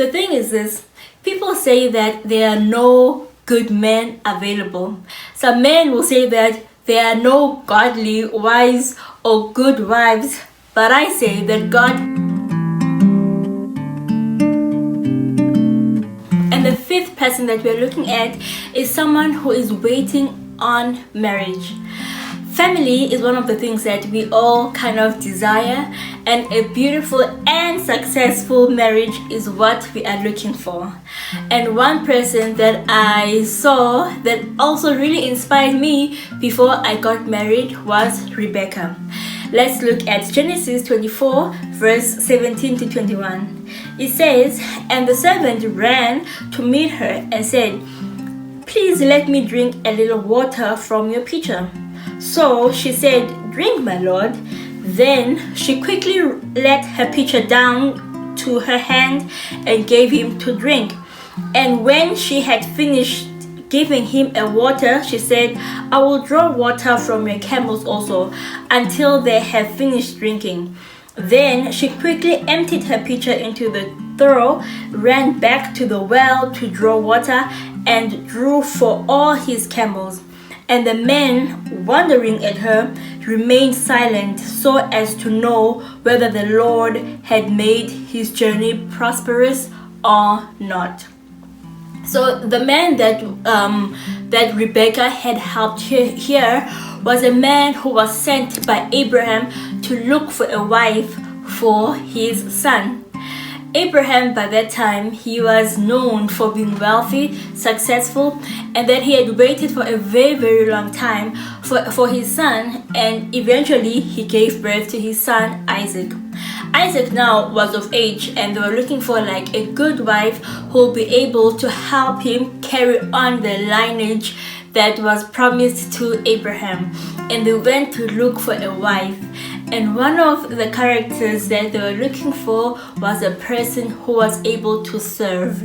The thing is this, people say that there are no good men available. Some men will say that there are no godly wives or good wives, but I say that God. And the fifth person that we're looking at is someone who is waiting on marriage. Family is one of the things that we all kind of desire, and a beautiful and successful marriage is what we are looking for. And one person that I saw that also really inspired me before I got married was Rebecca. Let's look at Genesis 24 verse 17 to 21. It says, "And the servant ran to meet her and said, 'Please let me drink a little water from your pitcher.' So she said, 'Drink, my lord.' Then she quickly let her pitcher down to her hand and gave him to drink. And when she had finished giving him a water, she said, 'I will draw water from your camels also, until they have finished drinking.' Then she quickly emptied her pitcher into the trough, ran back to the well to draw water, and drew for all his camels. And the men, wondering at her, remained silent so as to know whether the Lord had made his journey prosperous or not." So the man that Rebecca had helped here was a man who was sent by Abraham to look for a wife for his son. Abraham, by that time, he was known for being wealthy, successful, and that he had waited for a very, very long time for his son, and eventually he gave birth to his son Isaac. Isaac now was of age, and they were looking for like a good wife who will be able to help him carry on the lineage that was promised to Abraham. And they went to look for a wife. And one of the characters that they were looking for was a person who was able to serve.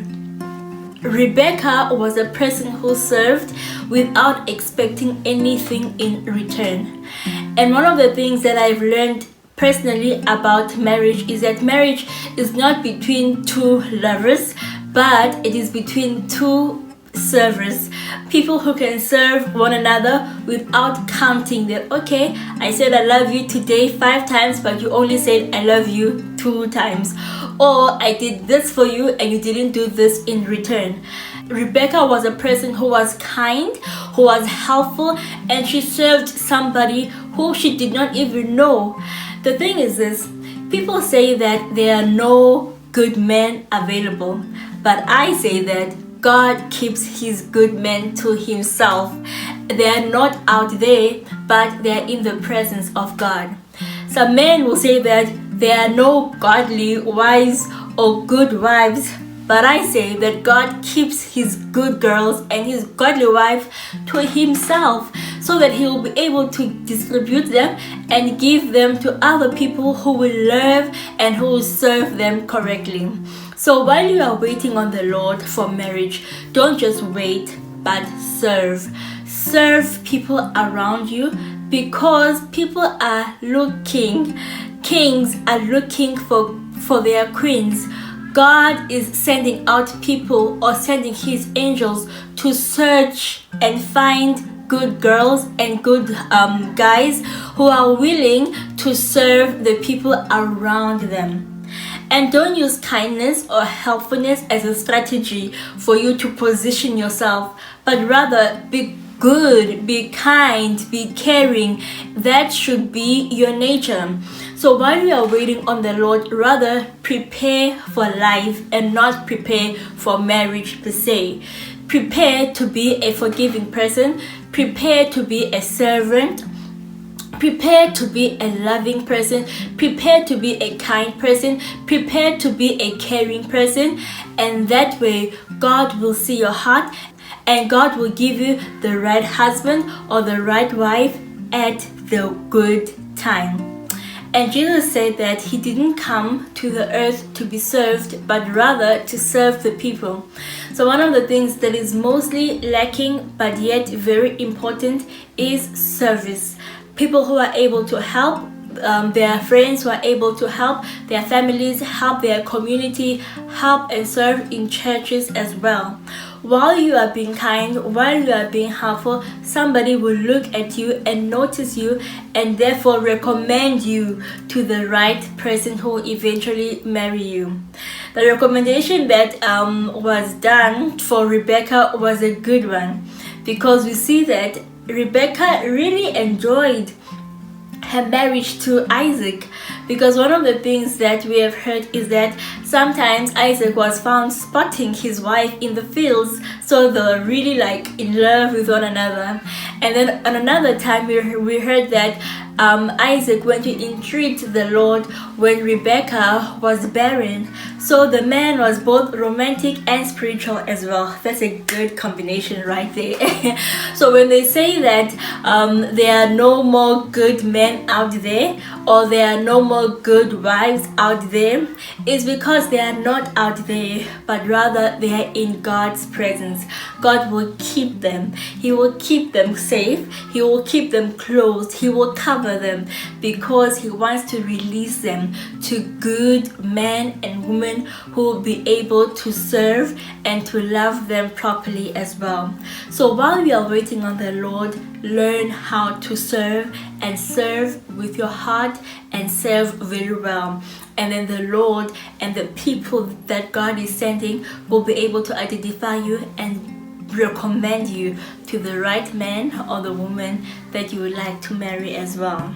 Rebecca was a person who served without expecting anything in return. And one of the things that I've learned personally about marriage is that marriage is not between two lovers, but it is between two servers, people who can serve one another without counting that, okay, I said I love you today 5 times, but you only said I love you 2 times, or I did this for you and you didn't do this in return. Rebecca was a person who was kind, who was helpful, and she served somebody who she did not even know. The thing is this, people say that there are no good men available, but I say that God keeps his good men to himself. They are not out there, but they are in the presence of God. Some men will say that there are no godly wives or good wives, but I say that God keeps his good girls and his godly wife to himself, so that he will be able to distribute them and give them to other people who will love and who will serve them correctly. So while you are waiting on the Lord for marriage, don't just wait, but serve. Serve people around you, because people are looking. Kings are looking for their queens. God is sending out people, or sending his angels to search and find good girls and good guys who are willing to serve the people around them. And don't use kindness or helpfulness as a strategy for you to position yourself, but rather be good, be kind, be caring. That should be your nature. So while you are waiting on the Lord, rather prepare for life and not prepare for marriage per se. Prepare to be a forgiving person. Prepare to be a servant. Prepare to be a loving person. Prepare to be a kind person. Prepare to be a caring person. And that way, God will see your heart, and God will give you the right husband or the right wife at the good time. And Jesus said that he didn't come to the earth to be served, but rather to serve the people. So one of the things that is mostly lacking, but yet very important, is service. People who are able to help, their friends who are able to help their families, help their community, help and serve in churches as well. While you are being kind, while you are being helpful, somebody will look at you and notice you and therefore recommend you to the right person who will eventually marry you. The recommendation that was done for Rebecca was a good one, because we see that Rebecca really enjoyed her marriage to Isaac, because one of the things that we have heard is that sometimes Isaac was found spotting his wife in the fields, so they were really like in love with one another. And then on another time we heard that Isaac went to entreat the Lord when Rebecca was barren. So the man was both romantic and spiritual as well. That's a good combination right there. So when they say that there are no more good men out there, or there are no more good wives out there, it's because they are not out there, but rather they are in God's presence. God will keep them. He will keep them safe. He will keep them close. He will cover them, because He wants to release them to good men and women who will be able to serve and to love them properly as well. So while we are waiting on the Lord, learn how to serve, and serve with your heart, and serve very well. And then the Lord and the people that God is sending will be able to identify you and recommend you to the right man or the woman that you would like to marry as well.